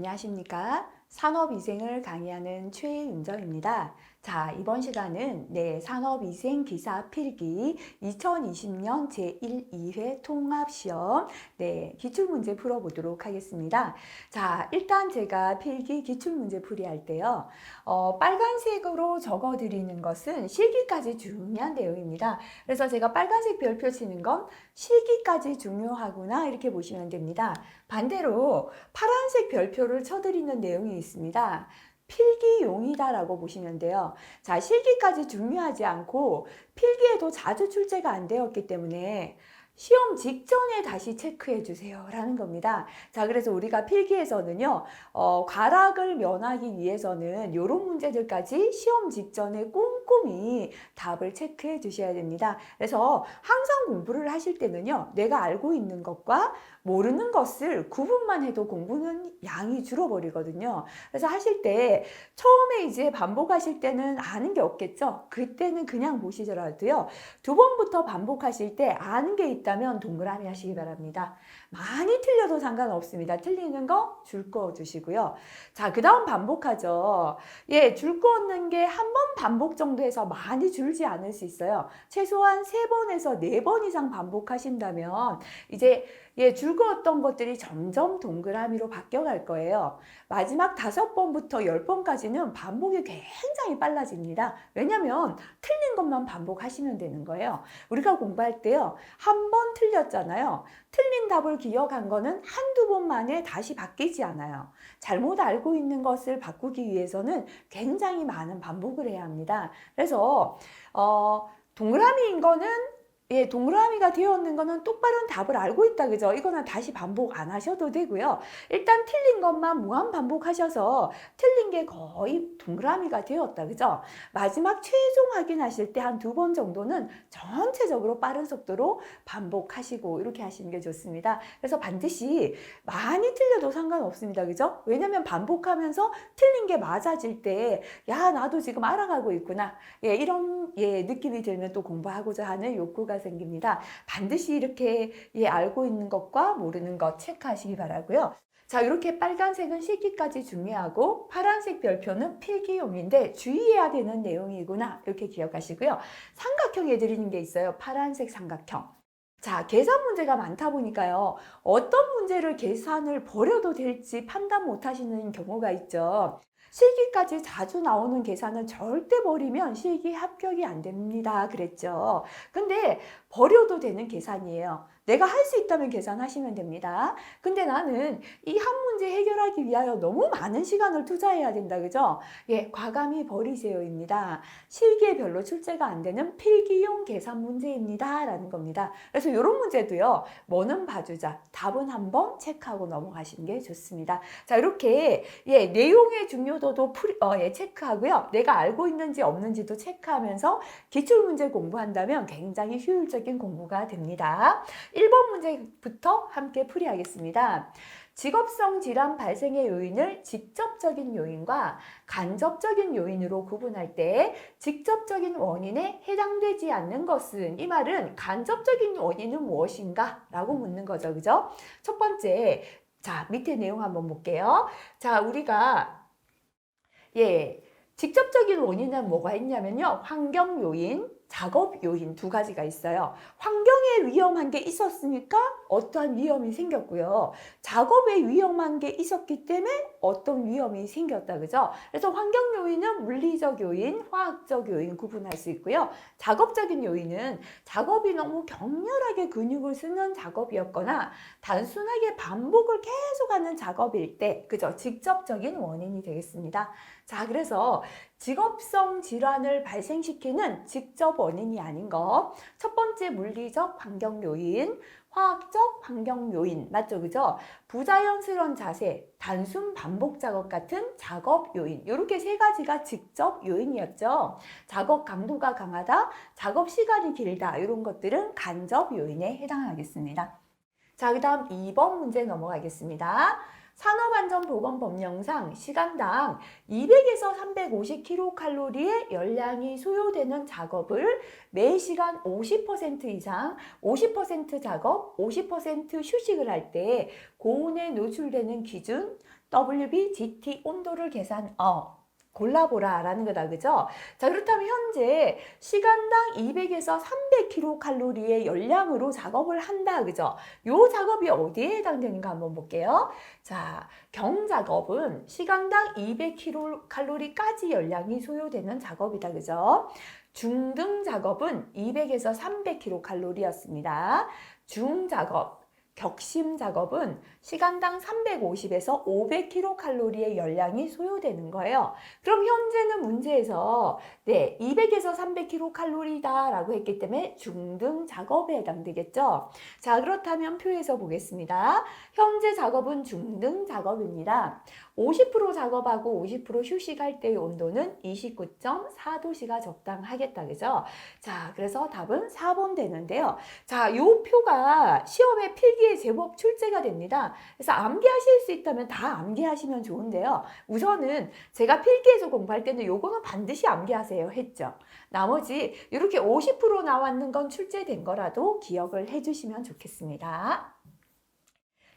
안녕하십니까? 산업위생을 강의하는 최윤정입니다. 자, 이번 시간은 산업위생 기사 필기 2020년 제1, 2회 통합시험 기출문제 풀어보도록 하겠습니다. 자, 일단 제가 필기 기출문제 풀이할 때요. 빨간색으로 적어드리는 것은 실기까지 중요한 내용입니다. 그래서 제가 빨간색 별표 치는 건 실기까지 중요하구나 이렇게 보시면 됩니다. 반대로 파란색 별표를 쳐드리는 내용이 있습니다. 필기용이다라고 보시면 돼요. 자, 실기까지 중요하지 않고 필기에도 자주 출제가 안 되었기 때문에 시험 직전에 다시 체크해 주세요 라는 겁니다. 자, 그래서 우리가 필기에서는요, 과락을 면하기 위해서는 이런 문제들까지 시험 직전에 꼼꼼히 답을 체크해 주셔야 됩니다. 그래서 항상 공부를 하실 때는요, 내가 알고 있는 것과 모르는 것을 구분만 해도 공부는 양이 줄어버리거든요. 그래서 하실 때 처음에 이제 반복하실 때는 아는 게 없겠죠. 그때는 그냥 보시더라도요, 두 번부터 반복하실 때 아는 게 있다면 동그라미 하시기 바랍니다. 많이 틀려도 상관없습니다. 틀리는 거 줄 그어 주시고요. 자, 그 다음 반복하죠. 줄 그었는 게 한 번 반복 정도 해서 많이 줄지 않을 수 있어요. 최소한 3번에서 4번 이상 반복하신다면 이제 줄 그었던 것들이 점점 동그라미로 바뀌어갈 거예요. 마지막 5번부터 10번까지는 반복이 굉장히 빨라집니다. 왜냐하면 틀린 것만 반복하시면 되는 거예요. 우리가 공부할 때요, 한 번 틀렸잖아요. 틀린 답을 기억한 거는 한두 번 만에 다시 바뀌지 않아요. 잘못 알고 있는 것을 바꾸기 위해서는 굉장히 많은 반복을 해야 합니다. 그래서 동그라미인 거는 동그라미가 되어 있는 거는 똑바른 답을 알고 있다, 그죠? 이거는 다시 반복 안 하셔도 되고요. 일단 틀린 것만 무한 반복하셔서 틀린 게 거의 동그라미가 되었다, 그죠? 마지막 최종 확인하실 때 한 2번 정도는 전체적으로 빠른 속도로 반복하시고 이렇게 하시는 게 좋습니다. 그래서 반드시 많이 틀려도 상관없습니다, 그죠? 왜냐면 반복하면서 틀린 게 맞아질 때, 야, 나도 지금 알아가고 있구나. 이런 느낌이 들면 또 공부하고자 하는 욕구가 생깁니다. 반드시 이렇게 알고 있는 것과 모르는 것 체크하시기 바라고요. 자, 이렇게 빨간색은 실기까지 중요하고 파란색 별표는 필기용인데 주의해야 되는 내용이구나 이렇게 기억하시고요. 삼각형에 드리는 게 있어요. 파란색 삼각형. 자, 계산 문제가 많다 보니까요, 어떤 문제를 계산을 버려도 될지 판단 못 하시는 경우가 있죠. 실기까지 자주 나오는 계산은 절대 버리면 실기 합격이 안 됩니다. 그랬죠. 근데 버려도 되는 계산이에요. 내가 할 수 있다면 계산하시면 됩니다. 근데 나는 이 한 문제 해결하기 위하여 너무 많은 시간을 투자해야 된다, 그죠? 과감히 버리세요입니다. 실기에 별로 출제가 안 되는 필기용 계산 문제입니다. 라는 겁니다. 그래서 이런 문제도요, 뭐는 봐주자, 답은 한번 체크하고 넘어가시는 게 좋습니다. 자, 이렇게 내용의 중요도도 체크하고요. 내가 알고 있는지 없는지도 체크하면서 기출문제 공부한다면 굉장히 효율적인 공부가 됩니다. 1번 문제부터 함께 풀이하겠습니다. 직업성 질환 발생의 요인을 직접적인 요인과 간접적인 요인으로 구분할 때 직접적인 원인에 해당되지 않는 것은, 이 말은 간접적인 원인은 무엇인가? 라고 묻는 거죠. 그죠? 첫 번째, 자, 밑에 내용 한번 볼게요. 자, 우리가 직접적인 원인은 뭐가 있냐면요, 환경 요인, 작업 요인 두 가지가 있어요. 환경에 위험한 게 있었으니까 어떠한 위험이 생겼고요. 작업에 위험한 게 있었기 때문에 어떤 위험이 생겼다, 그죠? 그래서 환경 요인은 물리적 요인, 화학적 요인 구분할 수 있고요. 작업적인 요인은 작업이 너무 격렬하게 근육을 쓰는 작업이었거나 단순하게 반복을 계속하는 작업일 때, 그죠? 직접적인 원인이 되겠습니다. 자, 그래서 직업성 질환을 발생시키는 직접 원인이 아닌 것. 첫 번째, 물리적 환경 요인, 화학적 환경 요인, 맞죠? 그죠? 부자연스러운 자세, 단순 반복 작업 같은 작업 요인, 이렇게 3가지가 직접 요인이었죠. 작업 강도가 강하다, 작업 시간이 길다, 이런 것들은 간접 요인에 해당하겠습니다. 자, 그 다음 2번 문제 넘어가겠습니다. 산업안전보건법령상 시간당 200에서 350kcal의 열량이 소요되는 작업을 매시간 50% 이상, 50% 작업, 50% 휴식을 할 때 고온에 노출되는 기준 WBGT 온도를 골라보라 라는 거다. 그죠? 자, 그렇다면 현재 시간당 200에서 300kcal의 열량으로 작업을 한다. 그죠? 요 작업이 어디에 해당되는가 한번 볼게요. 자, 경작업은 시간당 200kcal까지 열량이 소요되는 작업이다. 그죠? 중등 작업은 200에서 300kcal였습니다. 중작업, 격심 작업은 시간당 350에서 500kcal의 열량이 소요되는 거예요. 그럼 현재는 문제에서 200에서 300kcal다 라고 했기 때문에 중등 작업에 해당되겠죠. 자, 그렇다면 표에서 보겠습니다. 현재 작업은 중등 작업입니다. 50% 작업하고 50% 휴식할 때의 온도는 29.4도씨가 적당하겠다. 그죠? 자, 그래서 답은 4번 되는데요. 자, 요 표가 시험에 필기에 제법 출제가 됩니다. 그래서 암기하실 수 있다면 다 암기하시면 좋은데요. 우선은 제가 필기에서 공부할 때는 요거는 반드시 암기하세요 했죠. 나머지 이렇게 50% 나왔는 건 출제된 거라도 기억을 해주시면 좋겠습니다.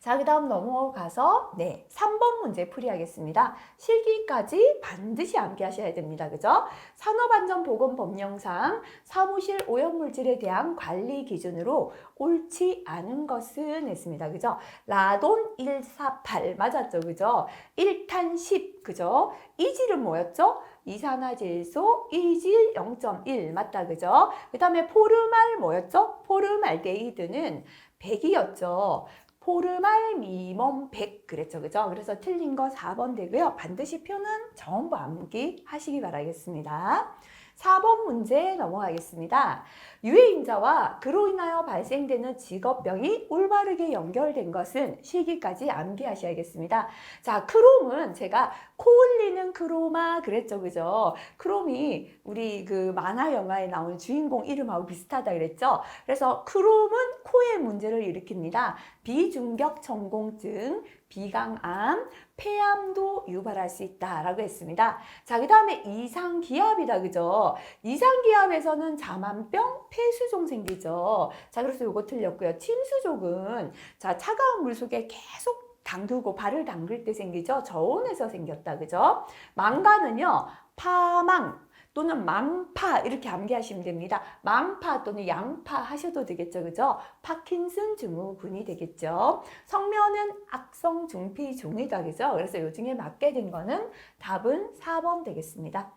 자, 그 다음 넘어가서 3번 문제 풀이하겠습니다. 실기까지 반드시 암기하셔야 됩니다. 그죠? 산업안전보건법령상 사무실 오염물질에 대한 관리 기준으로 옳지 않은 것은 했습니다. 그죠? 라돈 148 맞았죠? 그죠? 1탄 10 그죠? 이질은 뭐였죠? 이산화질소 이질 0.1 맞다. 그죠? 그 다음에 포르말 뭐였죠? 포름알데히드는 100이었죠. 포름알미몬 100 그랬죠. 그죠? 그래서 틀린 거 4번 되고요. 반드시 표는 전부 암기하시기 바라겠습니다. 4번 문제 넘어가겠습니다. 유해인자와 그로 인하여 발생되는 직업병이 올바르게 연결된 것은 실기까지 암기하셔야겠습니다. 자, 크롬은 제가 코 흘리는 크로마 그랬죠. 그죠? 크롬이 우리 그 만화 영화에 나오는 주인공 이름하고 비슷하다 그랬죠. 그래서 크롬은 코에 문제를 일으킵니다. 비중격 천공증, 비강암, 폐암도 유발할 수 있다라고 했습니다. 자, 그 다음에 이상기압이다. 그죠? 이상기압에서는 자만병, 폐수종 생기죠. 자, 그래서 요거 틀렸고요. 침수족은 자, 차가운 물 속에 계속 담그고 발을 담글 때 생기죠. 저온에서 생겼다. 그죠? 망가는요. 파망 또는 망파 이렇게 암기하시면 됩니다. 망파 또는 양파 하셔도 되겠죠. 그죠? 파킨슨 증후군이 되겠죠. 성면은 악성 중피종이다. 그죠? 그래서 요 중에 맞게 된 거는 답은 4번 되겠습니다.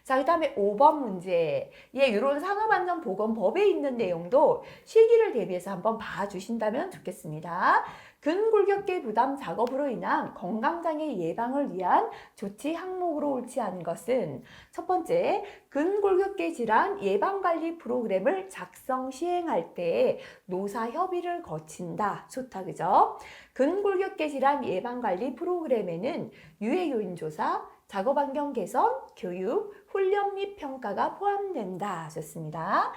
자, 그 다음에 5번 문제. 이런 산업안전보건법에 있는 내용도 실기를 대비해서 한번 봐주신다면 좋겠습니다. 근골격계 부담 작업으로 인한 건강장애 예방을 위한 조치 항목으로 옳지 않은 것은 첫 번째, 근골격계 질환 예방관리 프로그램을 작성 시행할 때 노사 협의를 거친다. 좋다. 그죠? 근골격계 질환 예방관리 프로그램에는 유해 요인 조사, 작업 환경 개선, 교육, 훈련 및 평가가 포함된다. 좋습니다.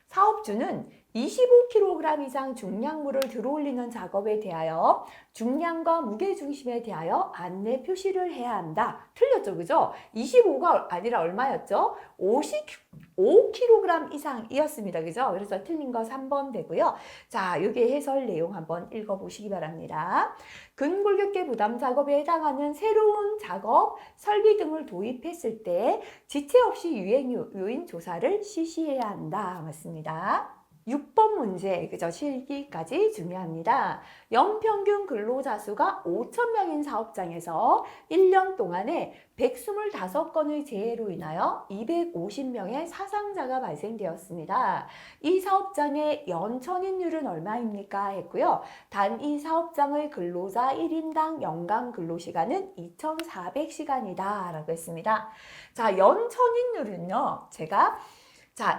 사업주는 25kg 이상 중량물을 들어올리는 작업에 대하여 중량과 무게 중심에 대하여 안내 표시를 해야 한다. 틀렸죠, 그죠? 25가 아니라 얼마였죠? 55kg 이상이었습니다. 그죠? 그래서 틀린 거 3번 되고요. 자, 요게 해설 내용 한번 읽어보시기 바랍니다. 근골격계 부담 작업에 해당하는 새로운 작업, 설비 등을 도입했을 때 지체 없이 유해 요인 조사를 실시해야 한다. 맞습니다. 6번 문제, 그죠? 실기까지 중요합니다. 연평균 근로자 수가 5,000명인 사업장에서 1년 동안에 125건의 재해로 인하여 250명의 사상자가 발생되었습니다. 이 사업장의 연천인율은 얼마입니까? 했고요. 단 이 사업장의 근로자 1인당 연간 근로시간은 2,400시간이다 라고 했습니다. 자, 연천인율은요, 제가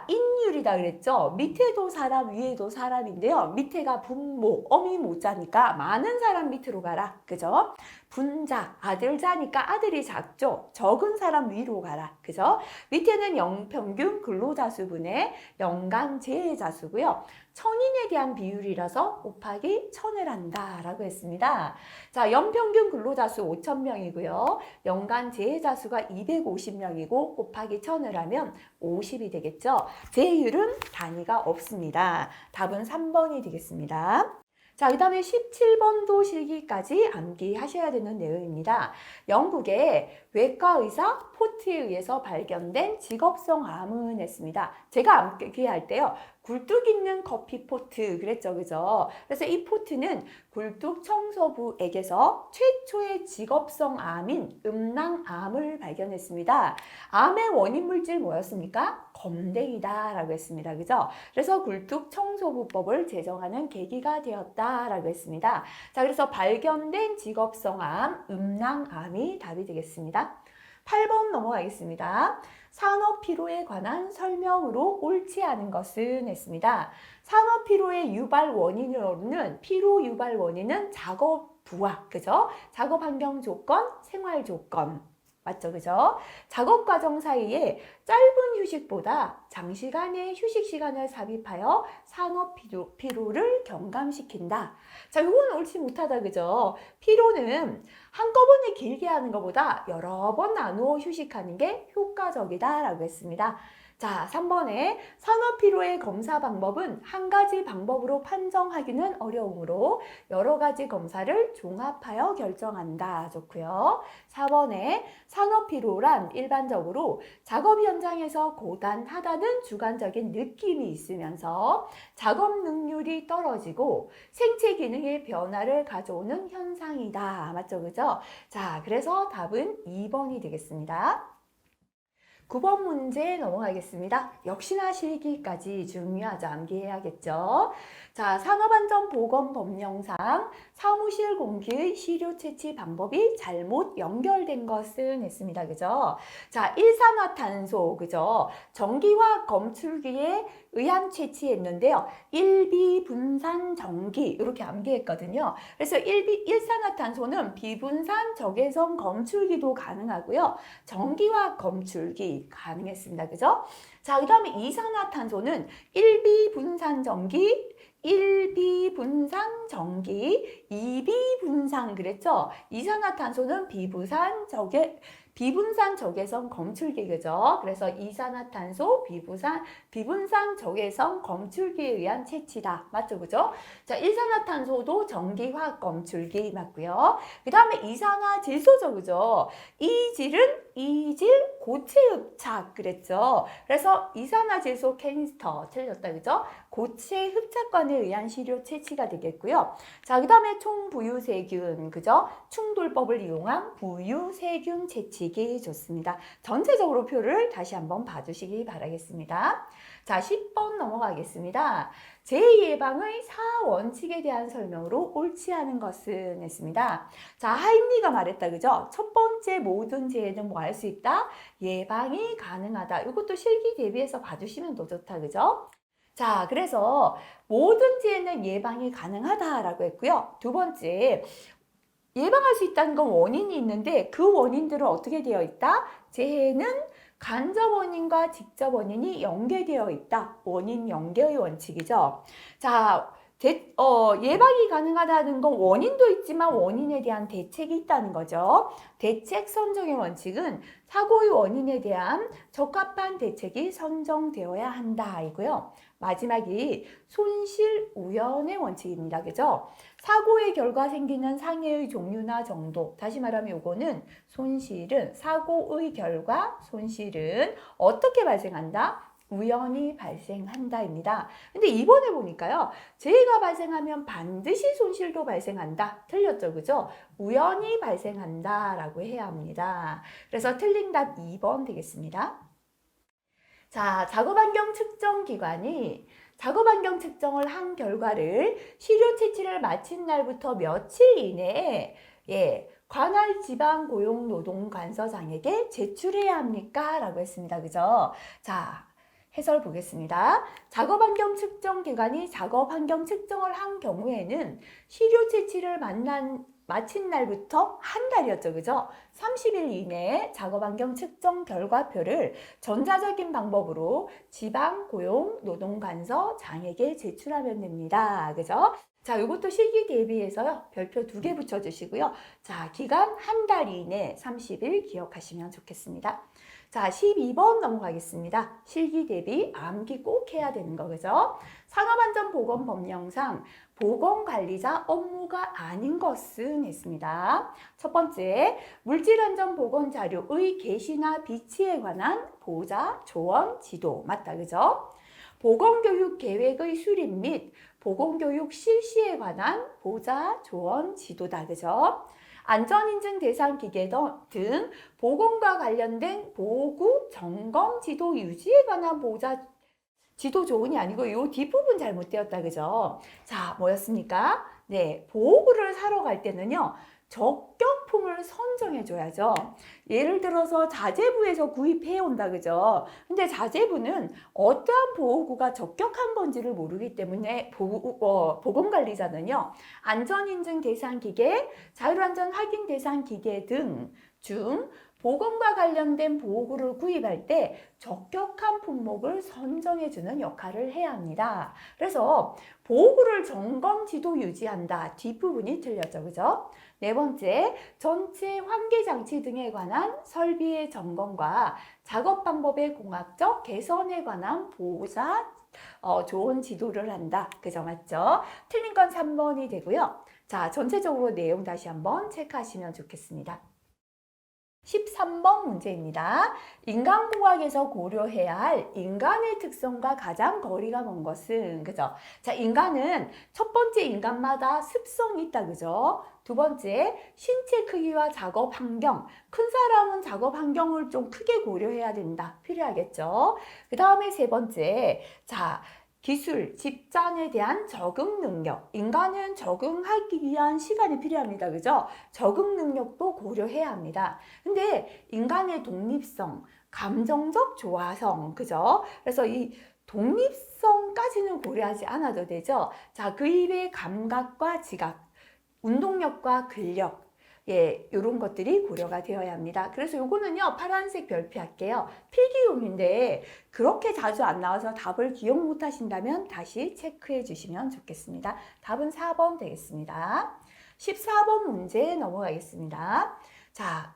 인율이다 그랬죠. 밑에도 사람, 위에도 사람인데요. 밑에가 분모, 어미 모자니까 많은 사람 밑으로 가라. 그죠? 분자, 아들 자니까 아들이 작죠. 적은 사람 위로 가라. 그죠? 밑에는 연평균 근로자수분의 연간 재해자수고요. 천인에 대한 비율이라서 곱하기 1000을 한다라고 했습니다. 자, 연평균 근로자수 5000명이고요. 연간 재해자수가 250명이고 곱하기 1000을 하면 50이 되겠죠. 재해율은 단위가 없습니다. 답은 3번이 되겠습니다. 자, 그 다음에 17번도 실기까지 암기하셔야 되는 내용입니다. 영국의 외과 의사 포트에 의해서 발견된 직업성 암은 했습니다. 제가 암기할 때요. 굴뚝 있는 커피 포트 그랬죠, 그죠? 그래서 이 포트는 굴뚝 청소부에게서 최초의 직업성 암인 음낭암을 발견했습니다. 암의 원인 물질 뭐였습니까? 검댕이다라고 했습니다, 그죠? 그래서 굴뚝 청소부법을 제정하는 계기가 되었다라고 했습니다. 자, 그래서 발견된 직업성 암, 음낭암이 답이 되겠습니다. 8번 넘어가겠습니다. 산업 피로에 관한 설명으로 옳지 않은 것은 했습니다. 산업 피로의 유발 원인으로는 피로 유발 원인은 작업 부하, 그죠? 작업 환경 조건, 생활 조건. 맞죠, 그죠? 작업 과정 사이에 짧은 휴식보다 장시간의 휴식 시간을 삽입하여 산업 피로를 경감시킨다. 자, 이건 옳지 못하다, 그죠? 피로는 한꺼번에 길게 하는 것보다 여러 번 나누어 휴식하는 게 효과적이다라고 했습니다. 자, 3번에 산업피로의 검사 방법은 한 가지 방법으로 판정하기는 어려우므로 여러 가지 검사를 종합하여 결정한다. 좋고요. 4번에 산업피로란 일반적으로 작업 현장에서 고단하다는 주관적인 느낌이 있으면서 작업 능률이 떨어지고 생체 기능의 변화를 가져오는 현상이다. 맞죠? 그죠? 자, 그래서 답은 2번이 되겠습니다. 9번 문제 넘어가겠습니다. 역시나 실기까지 중요하죠. 암기해야겠죠. 자, 산업안전보건법령상 사무실 공기의 시료 채취 방법이 잘못 연결된 것은 했습니다. 그죠? 자, 일산화탄소, 그죠? 전기화학 검출기에 의한 채취했는데요. 일비분산 전기, 이렇게 암기했거든요. 그래서 일산화탄소는 비분산 적외선 검출기도 가능하고요. 전기화학 검출기 가능했습니다. 그죠? 자, 그 다음에 이산화탄소는 일비분산 전기, 일비분산 전기, 이비분산 그랬죠? 이산화탄소는 비분산 적외선 검출기, 그죠? 그래서 이산화탄소, 비분산 적외선 검출기에 의한 채취다. 맞죠? 그죠? 자, 일산화탄소도 전기화학 검출기 맞고요. 그 다음에 이산화질소죠, 그죠? 이질 고체 흡착 그랬죠? 그래서 이산화질소 캐니스터 틀렸다, 그죠? 고체 흡착관에 의한 시료 채취가 되겠고요. 자, 그 다음에 총부유세균, 그죠? 충돌법을 이용한 부유세균 채취기 좋습니다. 전체적으로 표를 다시 한번 봐주시기 바라겠습니다. 자, 10번 넘어가겠습니다. 재예방의 4원칙에 대한 설명으로 옳지 않은 것은 했습니다. 자, 하임리가 말했다, 그죠? 첫 번째 모든 재해는 뭐 할 수 있다? 예방이 가능하다. 이것도 실기 대비해서 봐주시면 더 좋다, 그죠? 자, 그래서 모든 재해는 예방이 가능하다라고 했고요. 두 번째, 예방할 수 있다는 건 원인이 있는데 그 원인들은 어떻게 되어 있다? 재해는 간접 원인과 직접 원인이 연계되어 있다. 원인 연계의 원칙이죠. 자, 예방이 가능하다는 건 원인도 있지만 원인에 대한 대책이 있다는 거죠. 대책 선정의 원칙은 사고의 원인에 대한 적합한 대책이 선정되어야 한다. 이고요. 마지막이 손실 우연의 원칙입니다. 그죠? 사고의 결과 생기는 상해의 종류나 정도. 다시 말하면 이거는 사고의 결과 손실은 어떻게 발생한다? 우연히 발생한다입니다. 근데 이번에 보니까요. 재해가 발생하면 반드시 손실도 발생한다. 틀렸죠, 그죠? 우연히 발생한다라고 해야 합니다. 그래서 틀린 답 2번 되겠습니다. 자, 작업환경 측정 기관이 작업환경 측정을 한 결과를 시료 채취를 마친 날부터 며칠 이내에 관할 지방고용노동관서장에게 제출해야 합니까? 라고 했습니다. 그죠? 자, 해설 보겠습니다. 작업환경 측정 기관이 작업환경 측정을 한 경우에는 시료 채취를 마친 날부터 한 달이었죠. 그죠? 30일 이내에 작업 환경 측정 결과표를 전자적인 방법으로 지방고용노동관서 장에게 제출하면 됩니다. 그죠? 자, 이것도 실기 대비해서요. 별표 2개 붙여주시고요. 자, 기간 한 달 이내 30일 기억하시면 좋겠습니다. 자, 12번 넘어가겠습니다. 실기 대비 암기 꼭 해야 되는 거, 그죠? 산업안전보건법령상 보건관리자 업무가 아닌 것은 했습니다. 첫 번째, 물질안전보건자료의 게시나 비치에 관한 보호자, 조언, 지도. 맞다, 그죠? 보건교육 계획의 수립 및 보건교육 실시에 관한 보호자, 조언, 지도다, 그죠? 안전인증 대상 기계 등 보건과 관련된 보고, 점검, 지도 유지에 관한 보호자 지도 조언이 아니고 이 뒷부분 잘못되었다, 그죠? 자, 뭐였습니까? 네, 보호구를 사러 갈 때는요, 적격품을 선정해 줘야죠. 예를 들어서 자재부에서 구입해 온다, 그죠? 근데 자재부는 어떠한 보호구가 적격한 건지를 모르기 때문에 보건관리자는요, 안전인증 대상 기계, 자율안전 확인 대상 기계 등 중 보건과 관련된 보호구를 구입할 때 적격한 품목을 선정해주는 역할을 해야 합니다. 그래서 보호구를 점검, 지도 유지한다. 뒷부분이 틀렸죠. 그죠? 네 번째, 전체 환기장치 등에 관한 설비의 점검과 작업 방법의 공학적 개선에 관한 보호자 좋은 지도를 한다. 그죠? 맞죠? 틀린 건 3번이 되고요. 자, 전체적으로 내용 다시 한번 체크하시면 좋겠습니다. 13번 문제입니다. 인간공학에서 고려해야 할 인간의 특성과 가장 거리가 먼 것은, 그죠? 자, 인간은 첫 번째 인간마다 습성이 있다, 그죠? 두 번째, 신체 크기와 작업 환경. 큰 사람은 작업 환경을 좀 크게 고려해야 된다. 필요하겠죠? 그 다음에 세 번째, 자, 기술, 집단에 대한 적응 능력. 인간은 적응하기 위한 시간이 필요합니다. 그죠? 적응 능력도 고려해야 합니다. 근데 인간의 독립성, 감정적 조화성, 그죠? 그래서 이 독립성까지는 고려하지 않아도 되죠? 자, 그 이외의 감각과 지각, 운동력과 근력, 예, 이런 것들이 고려가 되어야 합니다. 그래서 요거는요, 파란색 별표할게요. 필기용인데 그렇게 자주 안 나와서 답을 기억 못 하신다면 다시 체크해 주시면 좋겠습니다. 답은 4번 되겠습니다. 14번 문제 넘어가겠습니다. 자,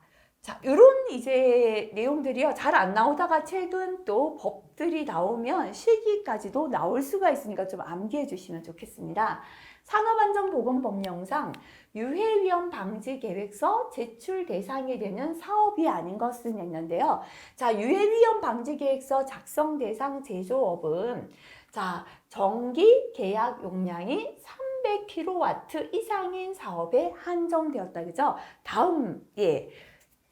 이런 이제 내용들이요, 잘 안 나오다가 최근 또 법들이 나오면 실기까지도 나올 수가 있으니까 좀 암기해 주시면 좋겠습니다. 산업안전보건법령상 유해위험 방지 계획서 제출 대상이 되는 사업이 아닌 것은 했는데요. 자, 유해위험 방지 계획서 작성 대상 제조업은 자, 전기 계약 용량이 300kW 이상인 사업에 한정되었다. 그죠? 다음, 예.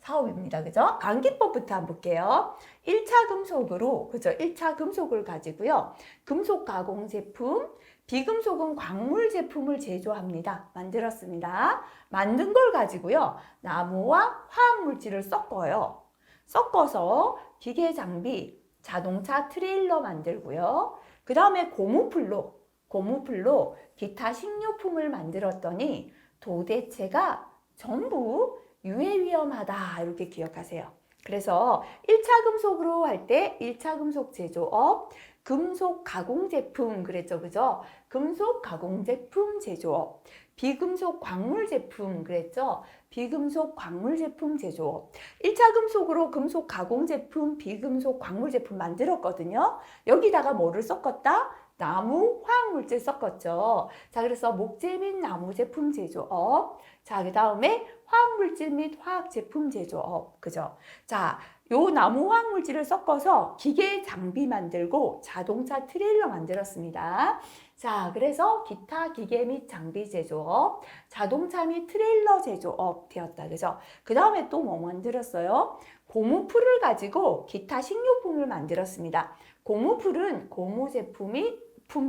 사업입니다. 그죠? 암기법부터 한번 볼게요. 1차 금속으로, 그죠? 1차 금속을 가지고요. 금속 가공 제품, 비금속은 광물 제품을 제조합니다. 만들었습니다. 만든 걸 가지고요. 나무와 화학 물질을 섞어요. 섞어서 기계 장비, 자동차 트레일러 만들고요. 그 다음에 고무풀로 기타 식료품을 만들었더니 도대체가 전부 유해위험하다. 이렇게 기억하세요. 그래서 1차 금속으로 할 때 1차 금속 제조업, 금속 가공 제품 그랬죠. 그죠? 금속 가공 제품 제조업, 비금속 광물 제품 그랬죠? 비금속 광물 제품 제조업. 1차 금속으로 금속 가공 제품, 비금속 광물 제품 만들었거든요. 여기다가 뭐를 섞었다? 나무, 화학물질 섞었죠. 자, 그래서 목재 및 나무 제품 제조업. 자, 그 다음에 화학물질 및 화학 제품 제조업. 그죠? 자, 요 나무 화학물질을 섞어서 기계 장비 만들고 자동차 트레일러 만들었습니다. 자, 그래서 기타 기계 및 장비 제조업, 자동차 및 트레일러 제조업 되었다. 그죠? 그 다음에 또 뭐 만들었어요? 고무풀을 가지고 기타 식료품을 만들었습니다. 고무풀은 고무 제품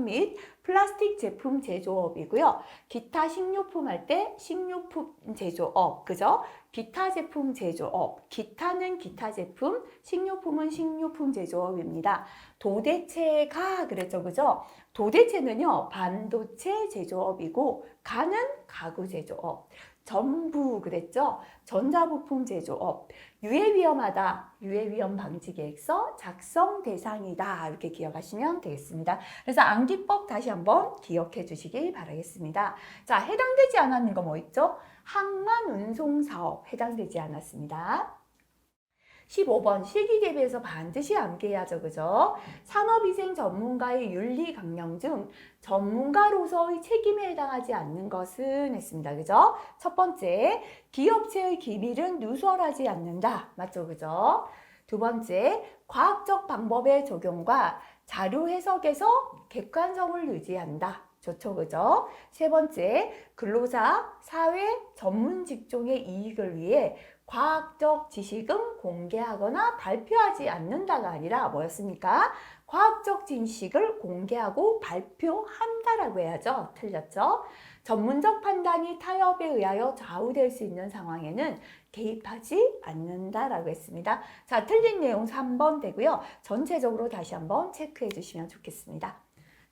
및 플라스틱 제품 제조업이고요. 기타 식료품 할 때 식료품 제조업, 그죠? 기타 제품 제조업, 기타는 기타 제품, 식료품은 식료품 제조업입니다. 도대체가 그랬죠, 그죠? 도대체는요, 반도체 제조업이고 가는 가구 제조업. 전부 그랬죠? 전자부품 제조업. 유해 위험하다. 유해 위험 방지 계획서 작성 대상이다. 이렇게 기억하시면 되겠습니다. 그래서 암기법 다시 한번 기억해 주시기 바라겠습니다. 자, 해당되지 않았는 거 뭐 있죠? 항만 운송 사업 해당되지 않았습니다. 15번 실기 대비해서 반드시 암기해야죠. 그죠? 산업위생 전문가의 윤리 강령 중 전문가로서의 책임에 해당하지 않는 것은 했습니다. 그죠? 첫 번째, 기업체의 기밀은 누설하지 않는다. 맞죠? 그죠? 두 번째, 과학적 방법의 적용과 자료 해석에서 객관성을 유지한다. 좋죠, 그죠? 세 번째, 근로자, 사회, 전문 직종의 이익을 위해 과학적 지식은 공개하거나 발표하지 않는다가 아니라 뭐였습니까? 과학적 지식을 공개하고 발표한다라고 해야죠. 틀렸죠? 전문적 판단이 타협에 의하여 좌우될 수 있는 상황에는 개입하지 않는다라고 했습니다. 자, 틀린 내용 3번 되고요. 전체적으로 다시 한번 체크해 주시면 좋겠습니다.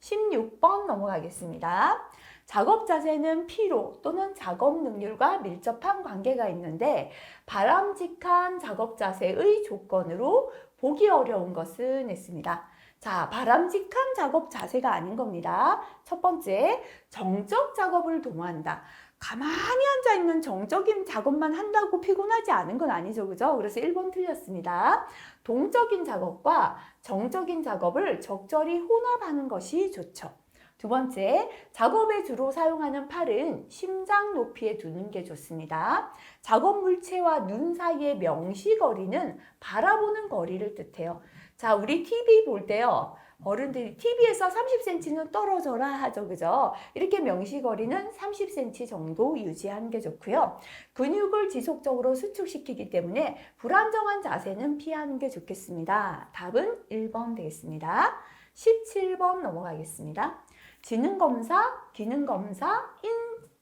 16번 넘어가겠습니다. 작업 자세는 피로 또는 작업 능률과 밀접한 관계가 있는데 바람직한 작업 자세의 조건으로 보기 어려운 것은 했습니다. 자, 바람직한 작업 자세가 아닌 겁니다. 첫 번째, 정적 작업을 도모한다. 가만히 앉아있는 정적인 작업만 한다고 피곤하지 않은 건 아니죠. 그죠? 그래서 1번 틀렸습니다. 동적인 작업과 정적인 작업을 적절히 혼합하는 것이 좋죠. 두 번째, 작업에 주로 사용하는 팔은 심장 높이에 두는 게 좋습니다. 작업 물체와 눈 사이의 명시거리는 바라보는 거리를 뜻해요. 자, 우리 TV 볼 때요. 어른들이 TV에서 30cm는 떨어져라 하죠. 그죠? 이렇게 명시거리는 30cm 정도 유지하는 게 좋고요. 근육을 지속적으로 수축시키기 때문에 불안정한 자세는 피하는 게 좋겠습니다. 답은 1번 되겠습니다. 17번 넘어가겠습니다. 지능검사, 기능검사,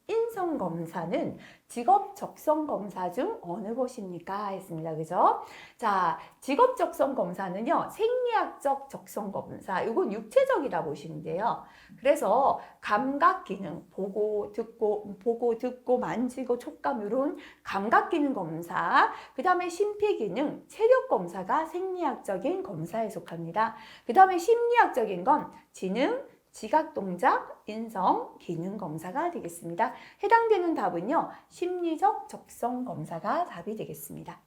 인성검사는 직업 적성 검사 중 어느 것입니까? 했습니다. 그죠? 자, 직업 적성 검사는요, 생리학적 적성 검사. 이건 육체적이다 보시면 돼요. 그래서 감각 기능, 보고, 듣고, 만지고, 촉감, 이런 감각 기능 검사. 그 다음에 심폐 기능, 체력 검사가 생리학적인 검사에 속합니다. 그 다음에 심리학적인 건 지능, 지각 동작, 인성, 기능 검사가 되겠습니다. 해당되는 답은요, 심리적 적성 검사가 답이 되겠습니다.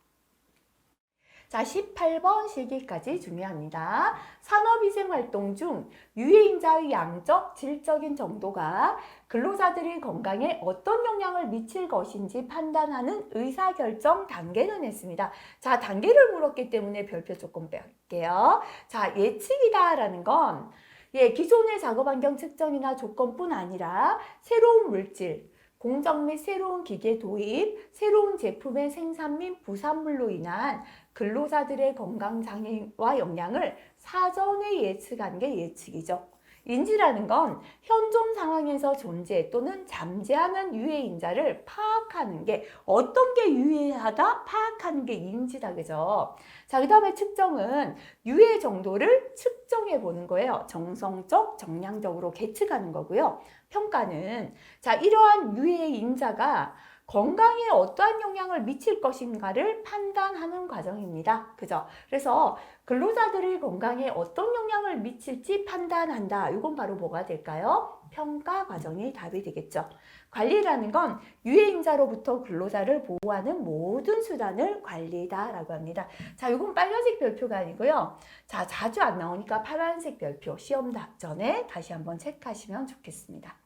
자, 18번 실기까지 중요합니다. 산업위생 활동 중 유해인자의 양적, 질적인 정도가 근로자들의 건강에 어떤 영향을 미칠 것인지 판단하는 의사결정 단계는 했습니다. 자, 단계를 물었기 때문에 별표 조금 뺄게요. 자, 예측이다라는 건 기존의 작업 환경 측정이나 조건뿐 아니라 새로운 물질, 공정 및 새로운 기계 도입, 새로운 제품의 생산 및 부산물로 인한 근로자들의 건강 장애와 영향을 사전에 예측하는 게 예측이죠. 인지라는 건 현존 상황에서 존재 또는 잠재하는 유해인자를 파악하는 게 어떤 게 유해하다 파악하는 게 인지다. 그죠? 자, 그 다음에 측정은 유해 정도를 측정해 보는 거예요. 정성적, 정량적으로 계측하는 거고요. 평가는 자, 이러한 유해인자가 건강에 어떠한 영향을 미칠 것인가를 판단하는 과정입니다. 그죠? 그래서 근로자들의 건강에 어떤 영향을 미칠지 판단한다. 이건 바로 뭐가 될까요? 평가 과정이 답이 되겠죠. 관리라는 건 유해인자로부터 근로자를 보호하는 모든 수단을 관리다라고 합니다. 자, 이건 빨간색 별표가 아니고요. 자, 자주 안 나오니까 파란색 별표 시험 답전에 다시 한번 체크하시면 좋겠습니다.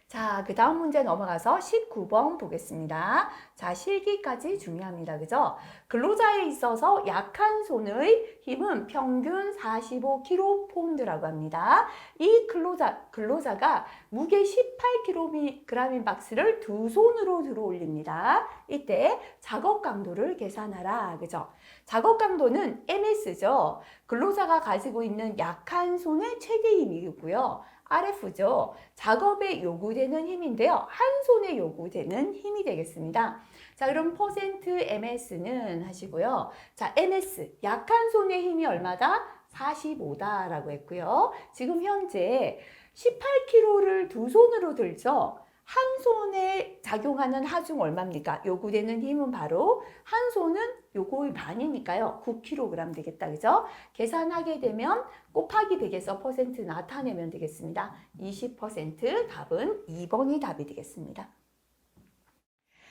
자, 그 다음 문제 넘어가서 19번 보겠습니다. 자, 실기까지 중요합니다. 그죠? 근로자에 있어서 약한 손의 힘은 평균 45kg라고 합니다. 이 근로자가 무게 18kg인 박스를 두 손으로 들어 올립니다. 이때 작업 강도를 계산하라. 그죠? 작업 강도는 MS죠. 근로자가 가지고 있는 약한 손의 최대 힘이고요. RF죠. 작업에 요구되는 힘인데요. 한 손에 요구되는 힘이 되겠습니다. 자, 그럼 퍼센트 MS는 하시고요. 자, MS, 약한 손의 힘이 얼마다? 45다라고 했고요. 지금 현재 18kg를 두 손으로 들죠. 한 손에 작용하는 하중 얼마입니까? 요구되는 힘은 바로 한 손은 요거의 반이니까요. 9kg 되겠다. 그죠? 계산하게 되면 곱하기 100에서 퍼센트 나타내면 되겠습니다. 20% 답은 2번이 답이 되겠습니다.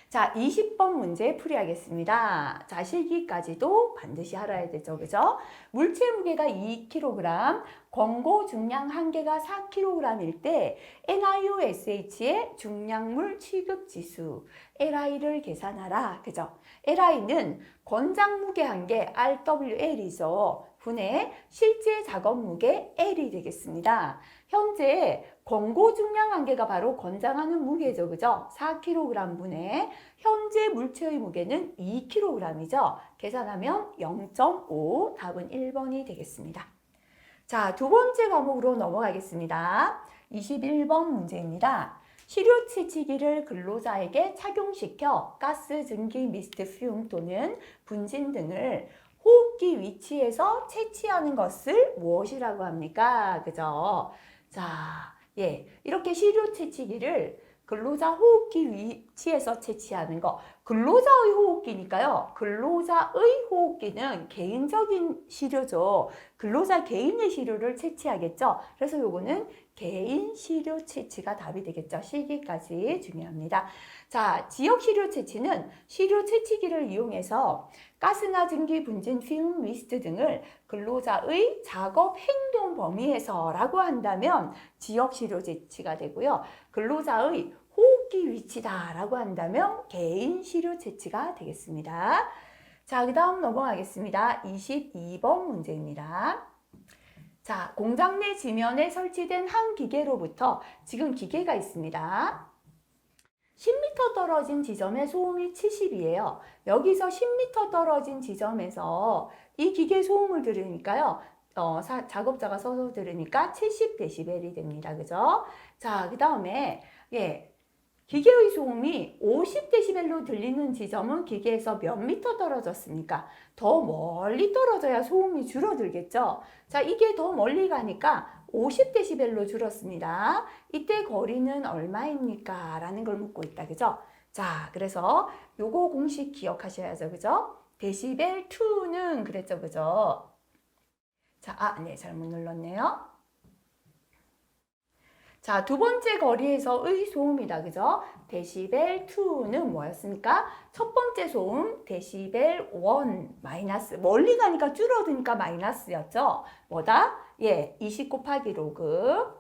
자, 20번 문제 풀이하겠습니다. 자, 실기까지도 반드시 알아야 되죠. 그죠? 물체 무게가 2kg, 권고 중량 한계가 4kg일 때 NiOSH의 중량물 취급 지수 LI를 계산하라. 그죠? LI는 권장 무게 한계 RWL이죠. 분의 실제 작업 무게 L이 되겠습니다. 현재 권고 중량 한계가 바로 권장하는 무게죠. 그죠? 4kg 분의 현재 물체의 무게는 2kg이죠. 계산하면 0.5, 답은 1번이 되겠습니다. 자, 두 번째 과목으로 넘어가겠습니다. 21번 문제입니다. 시료 채취기를 근로자에게 착용시켜 가스, 증기, 미스트, 퓨움 또는 분진 등을 호흡기 위치에서 채취하는 것을 무엇이라고 합니까? 그죠? 자, 이렇게 시료 채취기를 근로자 호흡기 위치에서 채취하는 거. 근로자의 호흡기니까요. 근로자의 호흡기는 개인적인 시료죠. 근로자 개인의 시료를 채취하겠죠. 그래서 요거는 개인 시료 채취가 답이 되겠죠. 실기까지 중요합니다. 자, 지역 시료 채취는 시료 채취기를 이용해서 가스나 증기, 분진, 퓨움, 미스트 등을 근로자의 작업 행동 범위에서라고 한다면 지역 시료 채취가 되고요. 근로자의 호흡기 위치다라고 한다면 개인 시료 채취가 되겠습니다. 자, 그 다음 넘어가겠습니다. 22번 문제입니다. 자, 공장 내 지면에 설치된 한 기계로부터 지금 기계가 있습니다. 10m 떨어진 지점의 소음이 70이에요. 여기서 10m 떨어진 지점에서 이 기계 소음을 들으니까요. 작업자가 서서 들으니까 70dB이 됩니다. 그죠? 자, 그 다음에 기계의 소음이 50dB로 들리는 지점은 기계에서 몇 미터 떨어졌습니까? 더 멀리 떨어져야 소음이 줄어들겠죠? 자, 이게 더 멀리 가니까 50dB로 줄었습니다. 이때 거리는 얼마입니까? 라는 걸 묻고 있다. 그죠? 자, 그래서 요거 공식 기억하셔야죠. 그죠? 데시벨 2는 그랬죠. 그죠? 자, 네, 잘못 눌렀네요. 자, 두 번째 거리에서의 소음이다. 그죠? 데시벨 2는 뭐였습니까? 첫 번째 소음 데시벨 1 마이너스. 멀리 가니까 줄어드니까 마이너스였죠? 뭐다? 20 곱하기 로그.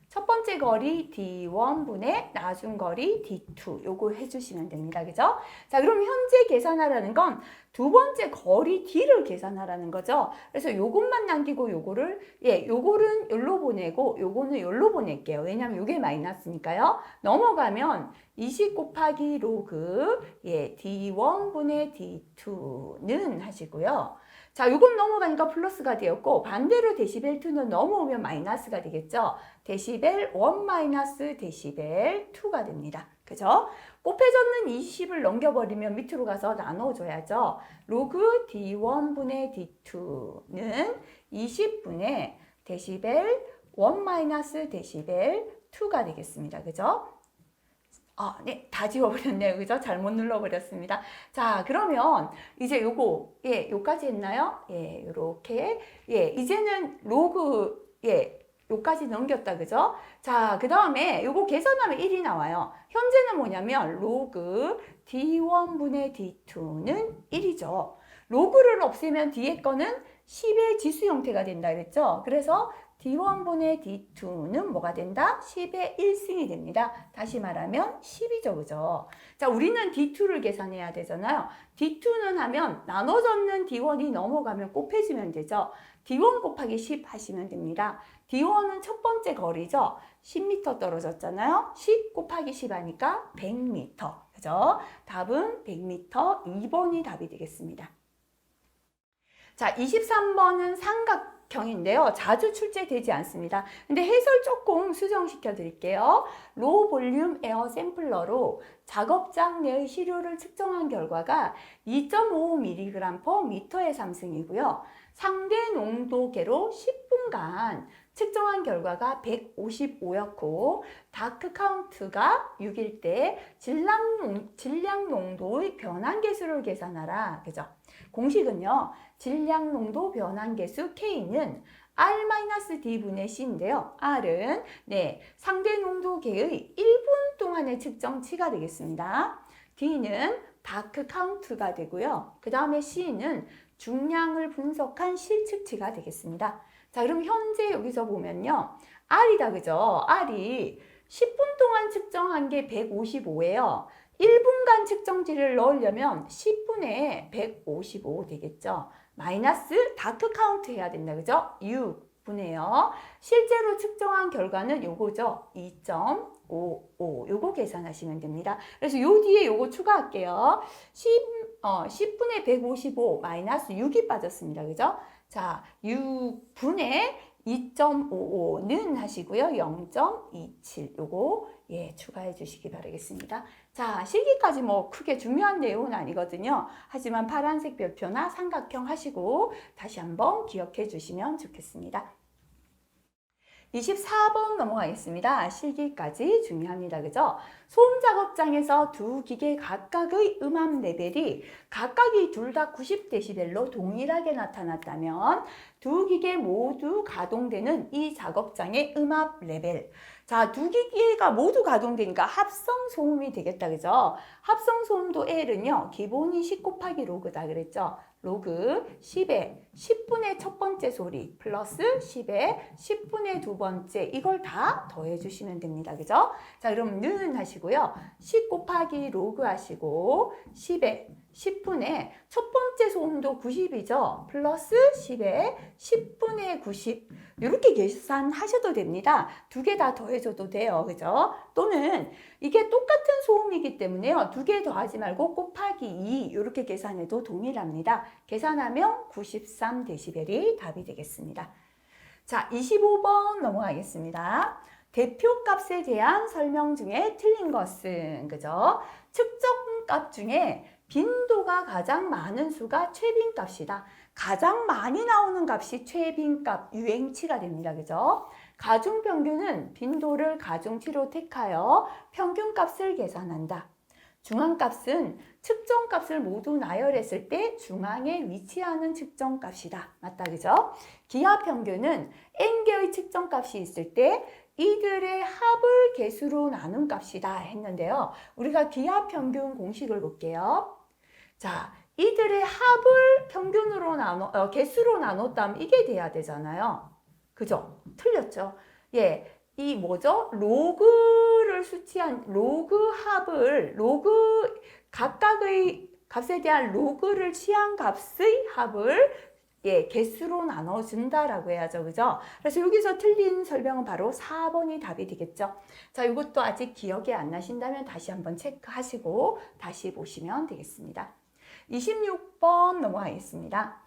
첫 번째 거리 D1분의 나중 거리 D2 요거 해주시면 됩니다. 그죠? 자, 그럼 현재 계산하라는 건 두 번째 거리 D를 계산하라는 거죠. 그래서 요것만 남기고 요거를 요거는 여기로 보내고 요거는 여기로 보낼게요. 왜냐면 요게 마이너스니까요. 넘어가면 20 곱하기 로그 D1분의 D2는 하시고요. 자, 요건 넘어가니까 플러스가 되었고 반대로 데시벨 2는 넘어오면 마이너스가 되겠죠. 데시벨 1 마이너스 데시벨 2가 됩니다. 그죠? 곱해졌는 20을 넘겨버리면 밑으로 가서 나눠줘야죠. 로그 D1분의 D2는 20분의 데시벨 1 마이너스 데시벨 2가 되겠습니다. 그죠? 네, 다 지워버렸네요. 그죠? 잘못 눌러버렸습니다. 자, 그러면 이제 요거, 요까지 했나요? 요렇게. 이제는 로그, 요까지 넘겼다. 그죠? 자, 그 다음에 요거 계산하면 1이 나와요. 현재는 뭐냐면 로그 D1분의 D2는 1이죠. 로그를 없애면 뒤에 거는 10의 지수 형태가 된다 그랬죠? 그래서 D1분의 D2는 뭐가 된다? 10의 1승이 됩니다. 다시 말하면 10이죠. 그죠? 자, 우리는 D2를 계산해야 되잖아요. D2는 하면 나눠졌는 D1이 넘어가면 곱해지면 되죠. D1 곱하기 10 하시면 됩니다. D1은 첫 번째 거리죠. 10m 떨어졌잖아요. 10 곱하기 10 하니까 100m. 그죠? 답은 100m 2번이 답이 되겠습니다. 자, 23번은 삼각형인데요. 자주 출제되지 않습니다. 근데 해설 조금 수정시켜 드릴게요. 로 볼륨 에어 샘플러로 작업장 내의 시료를 측정한 결과가 2.5mg/m의 3승이고요. 상대 농도계로 10분간 측정한 결과가 155였고 다크 카운트가 6일 때 질량 농도의 변환 계수를 계산하라. 그죠? 공식은요. 질량 농도 변환 계수 K는 R-D분의 C인데요. R은 상대 농도계의 1분 동안의 측정치가 되겠습니다. D는 다크 카운트가 되고요. 그 다음에 C는 중량을 분석한 실측치가 되겠습니다. 자, 그럼 현재 여기서 보면요. R이다, 그죠? R이 10분 동안 측정한 게 155예요. 1분간 측정지를 넣으려면 10분에 155 되겠죠. 마이너스 다크 카운트 해야 된다, 그죠? 6분의요. 실제로 측정한 결과는 요거죠. 2.55. 요거 계산하시면 됩니다. 그래서 요 뒤에 요거 추가할게요. 10분의 155 마이너스 6이 빠졌습니다. 그죠? 자, 6분의 2.55는 하시고요. 0.27 요거 추가해 주시기 바라겠습니다. 자, 실기까지 뭐 크게 중요한 내용은 아니거든요. 하지만 파란색 별표나 삼각형 하시고 다시 한번 기억해 주시면 좋겠습니다. 24번 넘어가겠습니다. 실기까지 중요합니다. 그죠? 소음 작업장에서 두 기계 각각의 음압 레벨이 각각이 둘 다 90dB로 동일하게 나타났다면 두 기계 모두 가동되는 이 작업장의 음압 레벨. 자, 두 기계가 모두 가동되니까 합성 소음이 되겠다. 그죠? 합성 소음도 L은요. 기본이 10 곱하기 로그다 그랬죠? 로그 10의 10분의 첫 번째 소리 플러스 10의 10분의 두 번째 이걸 다 더해 주시면 됩니다. 그죠? 자, 그럼 는 하시고요. 10 곱하기 로그 하시고 10의 10분의 첫 번째 소음도 90이죠. 플러스 10의 10분의 90 이렇게 계산하셔도 됩니다. 두 개 다 더해줘도 돼요. 그죠? 또는 이게 똑같은 소음이기 때문에요. 두 개 더하지 말고 곱하기 2 이렇게 계산해도 동일합니다. 계산하면 93dB이 답이 되겠습니다. 자, 25번 넘어가겠습니다. 대표값에 대한 설명 중에 틀린 것은 그죠? 측정값 중에 빈도가 가장 많은 수가 최빈값이다. 가장 많이 나오는 값이 최빈값, 유행치가 됩니다. 그죠? 가중평균은 빈도를 가중치로 택하여 평균값을 계산한다. 중앙값은 측정값을 모두 나열했을 때 중앙에 위치하는 측정값이다. 맞다, 그죠? 기하평균은 n개의 측정값이 있을 때 이들의 합을 개수로 나눈 값이다 했는데요. 우리가 기하평균 공식을 볼게요. 자, 이들의 합을 평균으로 개수로 나눴다면 이게 돼야 되잖아요. 그죠? 틀렸죠? 이 뭐죠? 로그를 수치한 로그 합을 각각의 값에 대한 로그를 취한 값의 합을 개수로 나눠준다라고 해야죠. 그죠? 그래서 여기서 틀린 설명은 바로 4번이 답이 되겠죠. 자, 이것도 아직 기억이 안 나신다면 다시 한번 체크하시고 다시 보시면 되겠습니다. 26번 넘어가겠습니다.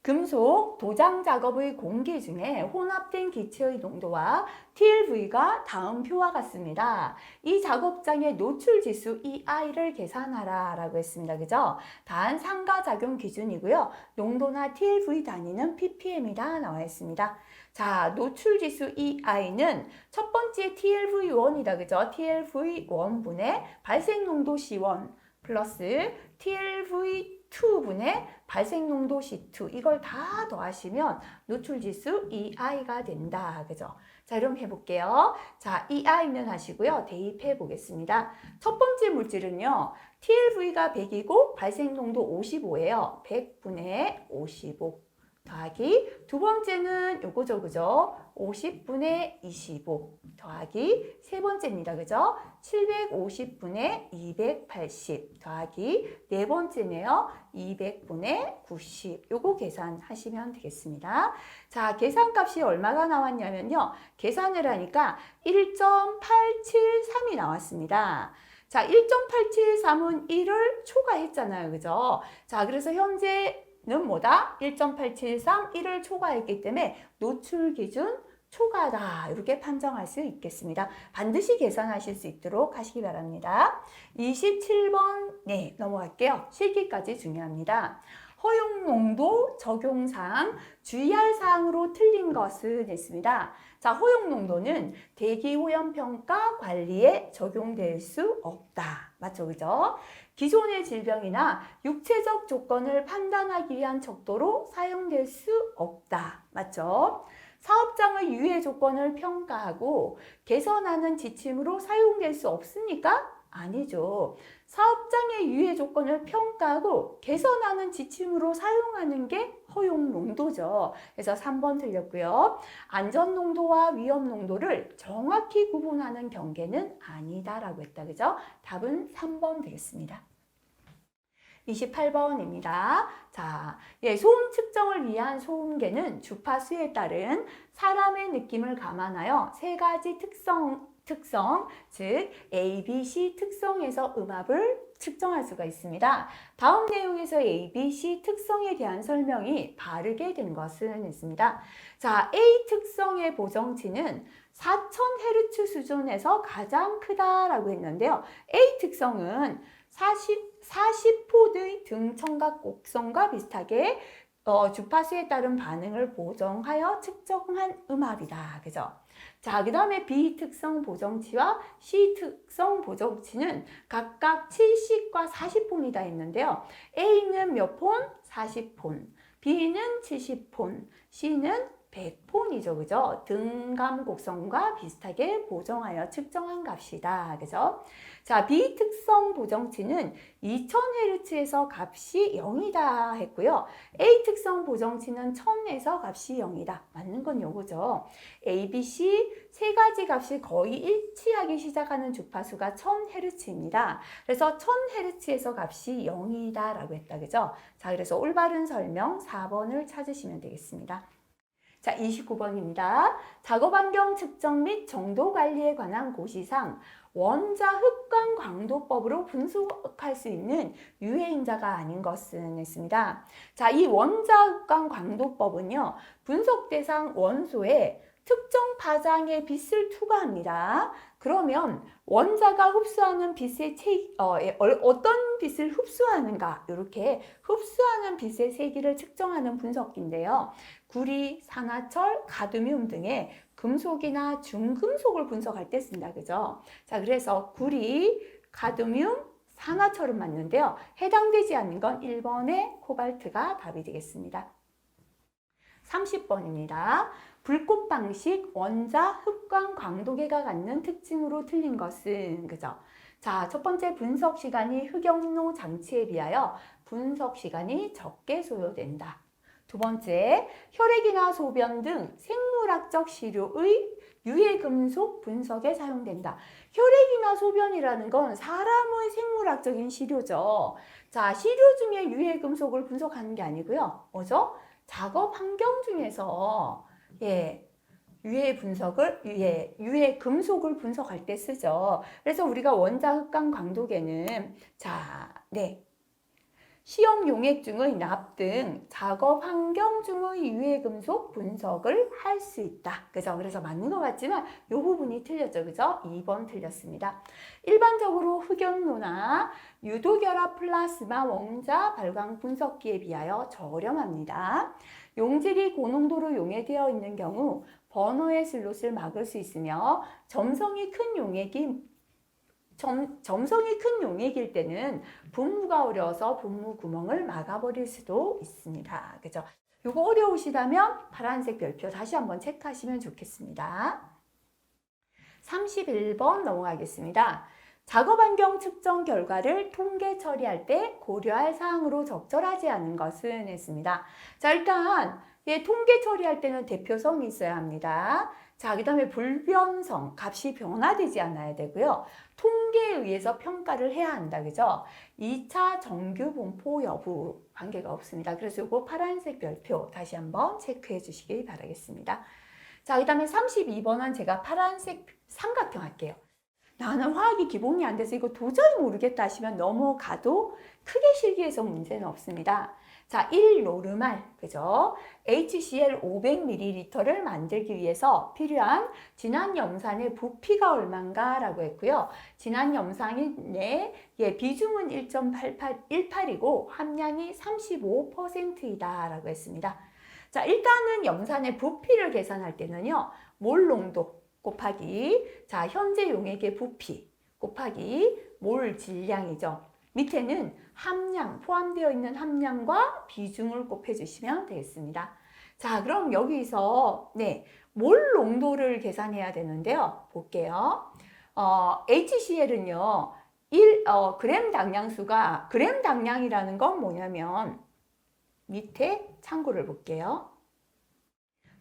금속 도장 작업의 공기 중에 혼합된 기체의 농도와 TLV가 다음 표와 같습니다. 이 작업장의 노출 지수 EI를 계산하라 라고 했습니다. 그죠? 단 상가작용 기준이고요. 농도나 TLV 단위는 ppm이다 나와 있습니다. 자, 노출 지수 EI는 첫 번째 TLV1이다. 그죠? TLV1분의 발생 농도 C1 플러스 TLV2분의 발생 농도 C2 이걸 다 더하시면 노출지수 EI가 된다. 그죠? 자, 그럼 해볼게요. 자, EI는 하시고요. 대입해 보겠습니다. 첫 번째 물질은요. TLV가 100이고 발생 농도 55예요. 100분의 55 더하기 두 번째는 요거죠. 그죠? 50분의 25 더하기 세 번째입니다. 그죠? 750분의 280 더하기 네 번째네요. 200분의 90 요거 계산하시면 되겠습니다. 자, 계산값이 얼마가 나왔냐면요. 계산을 하니까 1.873이 나왔습니다. 자, 1.873은 1을 초과했잖아요. 그죠? 자, 그래서 현재 는 뭐다? 1.873, 1을 초과했기 때문에 노출 기준 초과다 이렇게 판정할 수 있겠습니다. 반드시 계산하실 수 있도록 하시기 바랍니다. 27번 네 넘어갈게요. 실기까지 중요합니다. 허용 농도 적용상 주의할 사항으로 틀린 것은 있습니다. 자, 허용 농도는 대기 오염 평가 관리에 적용될 수 없다. 맞죠? 그죠? 기존의 질병이나 육체적 조건을 판단하기 위한 척도로 사용될 수 없다. 맞죠? 사업장의 유해 조건을 평가하고 개선하는 지침으로 사용될 수 없습니까? 아니죠. 사업장의 유해 조건을 평가하고 개선하는 지침으로 사용하는 게 허용 농도죠. 그래서 3번 틀렸고요. 안전 농도와 위험 농도를 정확히 구분하는 경계는 아니다라고 했다. 그죠? 답은 3번 되겠습니다. 28번입니다. 자, 소음 측정을 위한 소음계는 주파수에 따른 사람의 느낌을 감안하여 세 가지 특성, 즉 A, B, C 특성에서 음압을 측정할 수가 있습니다. 다음 내용에서 A, B, C 특성에 대한 설명이 바르게 된 것은 있습니다. 자, A 특성의 보정치는 4000Hz 수준에서 가장 크다라고 했는데요. A 특성은 40포드의 등 청각 곡선과 비슷하게 주파수에 따른 반응을 보정하여 측정한 음압이다. 그죠? 자, 그 다음에 B 특성 보정치와 C 특성 보정치는 각각 70과 40폰이다 했는데요. A는 몇 폰? 40폰. B는 70폰. C는 100폰이죠. 그죠? 등감 곡선과 비슷하게 보정하여 측정한 값이다. 그죠? 자, B 특성 보정치는 2000Hz에서 값이 0이다 했고요. A 특성 보정치는 1000에서 값이 0이다. 맞는 건 요거죠. A, B, C 세 가지 값이 거의 일치하기 시작하는 주파수가 1000Hz입니다. 그래서 1000Hz에서 값이 0이다 라고 했다. 그죠? 자, 그래서 올바른 설명 4번을 찾으시면 되겠습니다. 자, 29번입니다. 작업 환경 측정 및 정도 관리에 관한 고시상 원자 흡광 강도법으로 분석할 수 있는 유해인자가 아닌 것은 했습니다. 자, 이 원자 흡광 강도법은요, 분석 대상 원소에 특정 파장의 빛을 투과합니다. 그러면 원자가 흡수하는 빛의 어떤 빛을 흡수하는가, 이렇게 흡수하는 빛의 세기를 측정하는 분석기인데요. 구리, 산화철, 가드뮴 등의 금속이나 중금속을 분석할 때 쓴다. 그죠? 자, 그래서 구리, 가드뮴, 산화철은 맞는데요. 해당되지 않는 건 1번의 코발트가 답이 되겠습니다. 30번입니다. 불꽃 방식 원자 흡광 광도계가 갖는 특징으로 틀린 것은, 그죠? 자, 첫 번째 분석 시간이 흑연로 장치에 비하여 분석 시간이 적게 소요된다. 두 번째, 혈액이나 소변 등 생물학적 시료의 유해 금속 분석에 사용된다. 혈액이나 소변이라는 건 사람의 생물학적인 시료죠. 자, 시료 중에 유해 금속을 분석하는 게 아니고요. 뭐죠? 작업 환경 중에서 유해 금속을 분석할 때 쓰죠. 그래서 우리가 원자 흡광 광도계는 시험 용액 중의 납 등 작업 환경 중의 유해 금속 분석을 할 수 있다. 그죠? 그래서 맞는 것 같지만 이 부분이 틀렸죠. 그죠? 2번 틀렸습니다. 일반적으로 흑연로나 유도결합 플라스마 원자 발광 분석기에 비하여 저렴합니다. 용질이 고농도로 용해되어 있는 경우 버너의 슬롯을 막을 수 있으며 점성이 큰 용액일 때는 분무가 어려워서 분무 구멍을 막아버릴 수도 있습니다. 그죠? 요거 어려우시다면 파란색 별표 다시 한번 체크하시면 좋겠습니다. 31번 넘어가겠습니다. 작업 환경 측정 결과를 통계 처리할 때 고려할 사항으로 적절하지 않은 것은 했습니다. 자, 일단 통계 처리할 때는 대표성이 있어야 합니다. 자, 그 다음에 불변성, 값이 변화되지 않아야 되고요. 통계에 의해서 평가를 해야 한다. 그죠? 2차 정규 분포 여부 관계가 없습니다. 그래서 이거 파란색 별표 다시 한번 체크해 주시기 바라겠습니다. 자, 그 다음에 32번은 제가 파란색 삼각형 할게요. 나는 화학이 기본이 안 돼서 이거 도저히 모르겠다 하시면 넘어가도 크게 실기에서 문제는 없습니다. 자, 1노르말, 그죠? HCl 500ml를 만들기 위해서 필요한 진한 염산의 부피가 얼마인가 라고 했고요. 진한 염산의 비중은 1.18이고 함량이 35%이다 라고 했습니다. 자, 일단은 염산의 부피를 계산할 때는요. 몰 농도 곱하기 자 현재 용액의 부피 곱하기 몰 질량이죠. 밑에는 함량, 포함되어 있는 함량과 비중을 곱해주시면 되겠습니다. 자, 그럼 여기서 몰 농도를 계산해야 되는데요. 볼게요. HCl은요. 그램 당량수가 그램 당량이라는 건 뭐냐면 밑에 참고를 볼게요.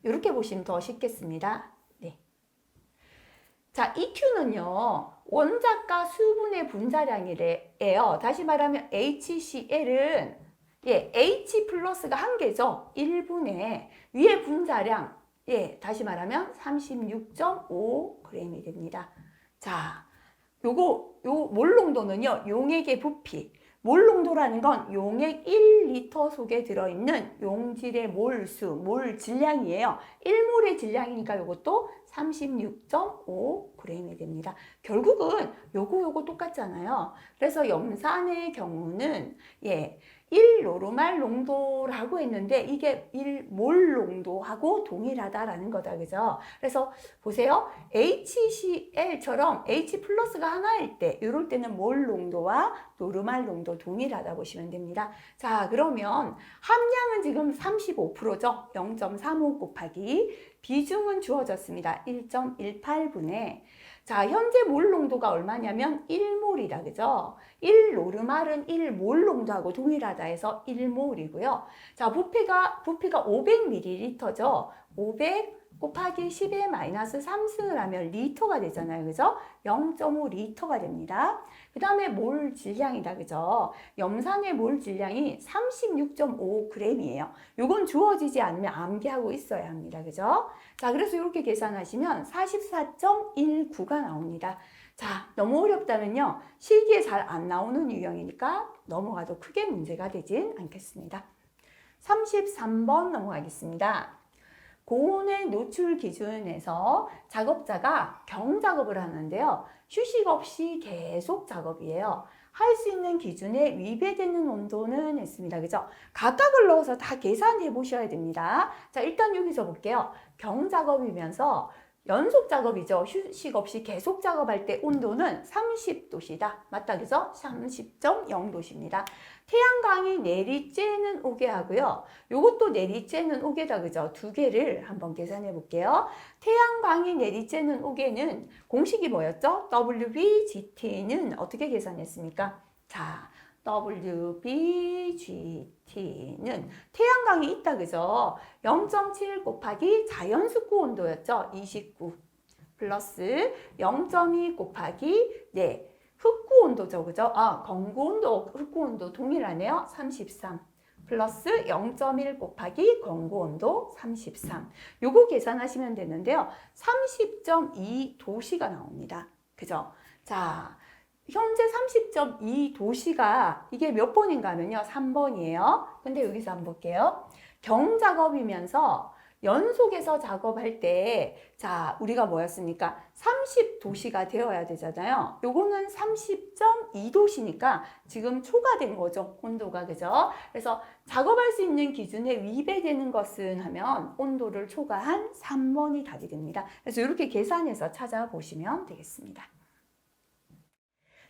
이렇게 보시면 더 쉽겠습니다. 자, EQ는요, 원자가 수분의 분자량이래요. 다시 말하면 HCl은 H 플러스가 한 개죠. 1분의 위의 분자량, 다시 말하면 36.5g이 됩니다. 자, 요 몰 농도는요, 용액의 부피. 몰 농도라는 건 용액 1리터 속에 들어있는 용질의 몰수, 몰 질량이에요. 1몰의 질량이니까 이것도 36.5g이 됩니다. 결국은 요거 똑같잖아요. 그래서 염산의 경우는 1노르말 농도라고 했는데 이게 1몰 농도하고 동일하다라는 거다. 그죠? 그래서 보세요. HCl처럼 H 플러스가 하나일 때 이럴 때는 몰 농도와 노르말 농도 동일하다 보시면 됩니다. 자, 그러면 함량은 지금 35%죠. 0.35 곱하기 비중은 주어졌습니다. 1.18분의 자, 현재 몰 농도가 얼마냐면 1몰이다. 그죠? 1노르말은 1몰 농도하고 동일하다 해서 1몰이고요. 자, 부피가 500ml죠. 500 곱하기 10의 마이너스 3승을 하면 리터가 되잖아요. 그죠? 0.5리터가 됩니다. 그 다음에 몰 질량이다. 그죠? 염산의 몰 질량이 36.5g이에요. 요건 주어지지 않으면 암기하고 있어야 합니다. 그죠? 자, 그래서 이렇게 계산하시면 44.19가 나옵니다. 자, 너무 어렵다면요. 실기에 잘 안 나오는 유형이니까 넘어가도 크게 문제가 되진 않겠습니다. 33번 넘어가겠습니다. 고온의 노출 기준에서 작업자가 경작업을 하는데요. 휴식 없이 계속 작업이에요. 할 수 있는 기준에 위배되는 온도는 했습니다. 그죠? 각각을 넣어서 다 계산해 보셔야 됩니다. 자, 일단 여기서 볼게요. 경작업이면서 연속 작업이죠. 휴식 없이 계속 작업할 때 온도는 30도시다. 맞다, 그죠? 30.0도십니다. 태양광이 내리쬐는 오게 하고요. 요것도 내리쬐는 오게다, 그죠? 두 개를 한번 계산해 볼게요. 태양광이 내리쬐는 오게는 공식이 뭐였죠? WBGT는 어떻게 계산했습니까? 자, WBGT는 태양광이 있다, 그죠? 0.7 곱하기 자연습구 온도였죠? 29 플러스 0.2 곱하기 흑구 온도죠, 그죠? 건구 온도, 흑구 온도 동일하네요. 33 플러스 0.1 곱하기 건구 온도 33. 요거 계산하시면 되는데요. 30.2도씨가 나옵니다. 그죠? 자, 현재 30.2도씨가 이게 몇 번인가 하면요. 3번이에요. 근데 여기서 한번 볼게요. 경작업이면서 연속해서 작업할 때, 자, 우리가 뭐였습니까? 30도씨가 되어야 되잖아요. 요거는 30.2도씨니까 지금 초과된 거죠. 온도가, 그죠? 그래서 작업할 수 있는 기준에 위배되는 것은 하면 온도를 초과한 3번이 답이 됩니다. 그래서 이렇게 계산해서 찾아보시면 되겠습니다.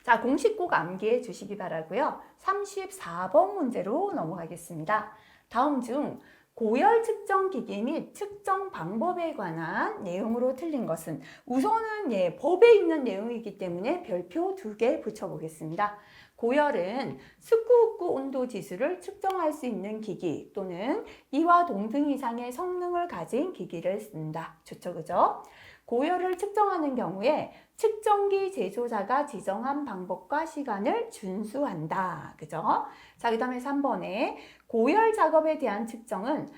자, 공식 꼭 암기해 주시기 바라고요. 34번 문제로 넘어가겠습니다. 다음 중 고열 측정 기기 및 측정 방법에 관한 내용으로 틀린 것은 우선은 법에 있는 내용이기 때문에 별표 2개 붙여보겠습니다. 고열은 스쿠우쿠 온도 지수를 측정할 수 있는 기기 또는 이와 동등 이상의 성능을 가진 기기를 쓴다. 좋죠, 그죠? 고열을 측정하는 경우에 측정기 제조자가 지정한 방법과 시간을 준수한다. 그죠? 자, 그 다음에 3번에 고열 작업에 대한 측정은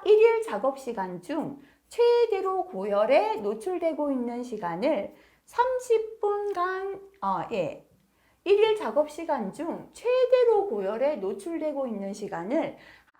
1일 작업 시간 중 최대로 고열에 노출되고 있는 시간을 30분간, 일일 작업 시간 중 최대로 고열에 노출되고 있는 시간을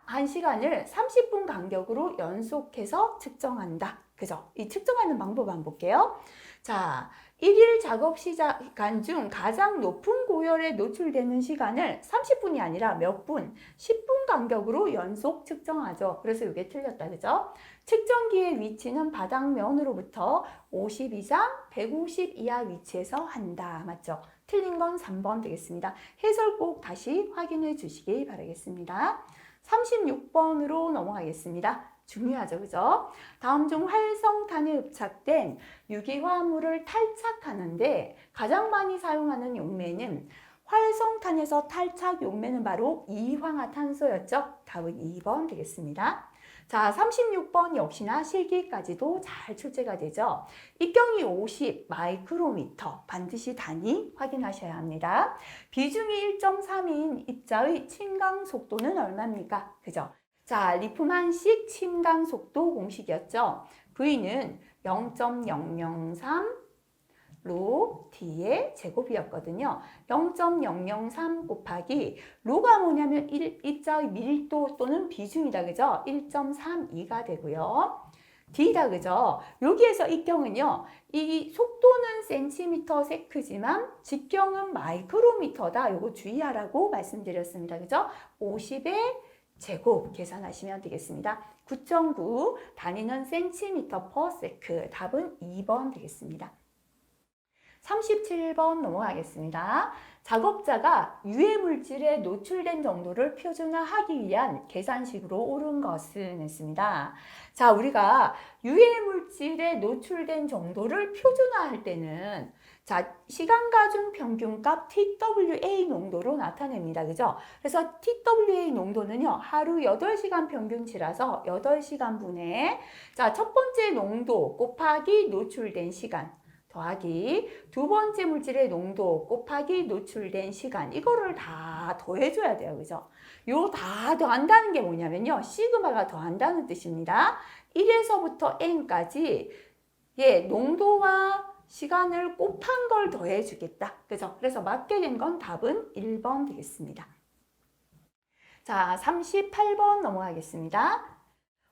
1시간을 30분 간격으로 연속해서 측정한다. 그죠? 이 측정하는 방법 한번 볼게요. 자, 일일 작업 시간 중 가장 높은 고열에 노출되는 시간을 30분이 아니라 몇 분, 10분 간격으로 연속 측정하죠. 그래서 이게 틀렸다. 그죠? 측정기의 위치는 바닥면으로부터 50 이상, 150 이하 위치에서 한다. 맞죠? 틀린 건 3번 되겠습니다. 해설 꼭 다시 확인해 주시기 바라겠습니다. 36번으로 넘어가겠습니다. 중요하죠, 그죠? 다음 중 활성탄에 흡착된 유기화합물을 탈착하는데 가장 많이 사용하는 용매는 활성탄에서 탈착 용매는 바로 이황화탄소였죠. 답은 2번 되겠습니다. 자, 36번 역시나 실기까지도 잘 출제가 되죠. 입경이 50 마이크로미터 반드시 단위 확인하셔야 합니다. 비중이 1.3인 입자의 침강 속도는 얼마입니까? 그죠? 자, 리프만식 침강 속도 공식이었죠. V는 0.003 로 D의 제곱이었거든요. 0.003 곱하기 로가 뭐냐면 입자의 밀도 또는 비중이다. 그죠? 1.32가 되고요. D다. 그죠? 여기에서 입경은요. 이 속도는 센티미터 세크지만 직경은 마이크로미터다. 요거 주의하라고 말씀드렸습니다. 그죠? 50의 제곱 계산하시면 되겠습니다. 9.9 단위는 센티미터 퍼 세크. 답은 2번 되겠습니다. 37번 넘어가겠습니다. 작업자가 유해 물질에 노출된 정도를 표준화하기 위한 계산식으로 옳은 것은 했습니다. 자, 우리가 유해 물질에 노출된 정도를 표준화할 때는 자, 시간가중 평균값 TWA 농도로 나타냅니다. 그죠? 그래서 TWA 농도는요, 하루 8시간 평균치라서 8시간 분의 자, 첫 번째 농도 곱하기 노출된 시간 더하기 두 번째 물질의 농도 곱하기 노출된 시간 이거를 다 더해줘야 돼요. 그죠? 요 다 더한다는 게 뭐냐면요. 시그마가 더한다는 뜻입니다. 1에서부터 n까지 농도와 시간을 곱한 걸 더해주겠다. 그죠? 그래서 맞게 된 건 답은 1번 되겠습니다. 자, 38번 넘어가겠습니다.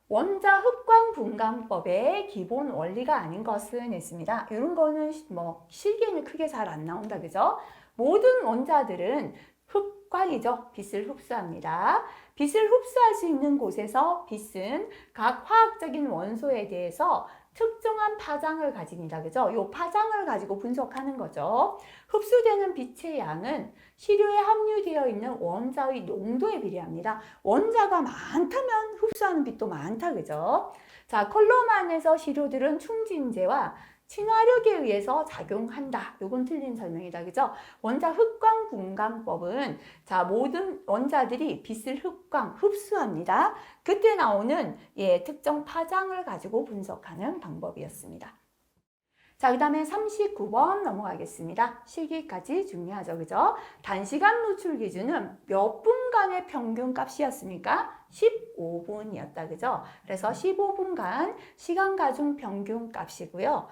원자 흡광 분광법의 기본 원리가 아닌 것은 했습니다. 이런 거는 뭐 실기에는 크게 잘 안 나온다. 그죠? 모든 원자들은 흡광이죠. 빛을 흡수합니다. 빛을 흡수할 수 있는 곳에서 빛은 각 화학적인 원소에 대해서 특정한 파장을 가집니다. 그죠? 이 파장을 가지고 분석하는 거죠. 흡수되는 빛의 양은 시료에 함유되어 있는 원자의 농도에 비례합니다. 원자가 많다면 흡수하는 빛도 많다. 그죠? 자, 컬럼안에서 시료들은 충진제와 친화력에 의해서 작용한다. 요건 틀린 설명이다. 그죠? 원자 흡광 분광법은 자, 모든 원자들이 빛을 흡수합니다. 그때 나오는 특정 파장을 가지고 분석하는 방법이었습니다. 자, 그 다음에 39번 넘어가겠습니다. 실기까지 중요하죠. 그죠? 단시간 노출 기준은 몇 분간의 평균 값이었습니까? 15분이었다. 그죠? 그래서 15분간 시간 가중 평균 값이고요.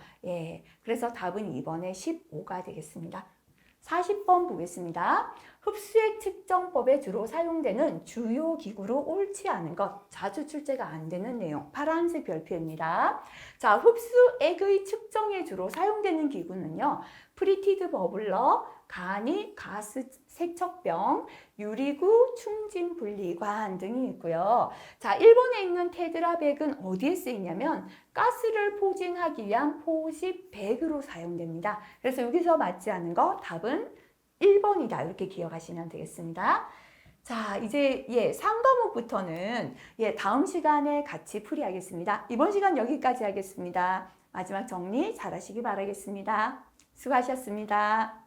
그래서 답은 2번에 15가 되겠습니다. 40번 보겠습니다. 흡수액 측정법에 주로 사용되는 주요 기구로 옳지 않은 것, 자주 출제가 안 되는 내용, 파란색 별표입니다. 자, 흡수액의 측정에 주로 사용되는 기구는요, 프리티드 버블러, 간이 가스 세척병, 유리구, 충진 분리관 등이 있고요. 자, 일본에 있는 테드라백은 어디에 쓰이냐면 가스를 포진하기 위한 포집백으로 사용됩니다. 그래서 여기서 맞지 않은 거 답은 1번이다. 이렇게 기억하시면 되겠습니다. 자, 이제 3과목부터는 다음 시간에 같이 풀이하겠습니다. 이번 시간 여기까지 하겠습니다. 마지막 정리 잘 하시기 바라겠습니다. 수고하셨습니다.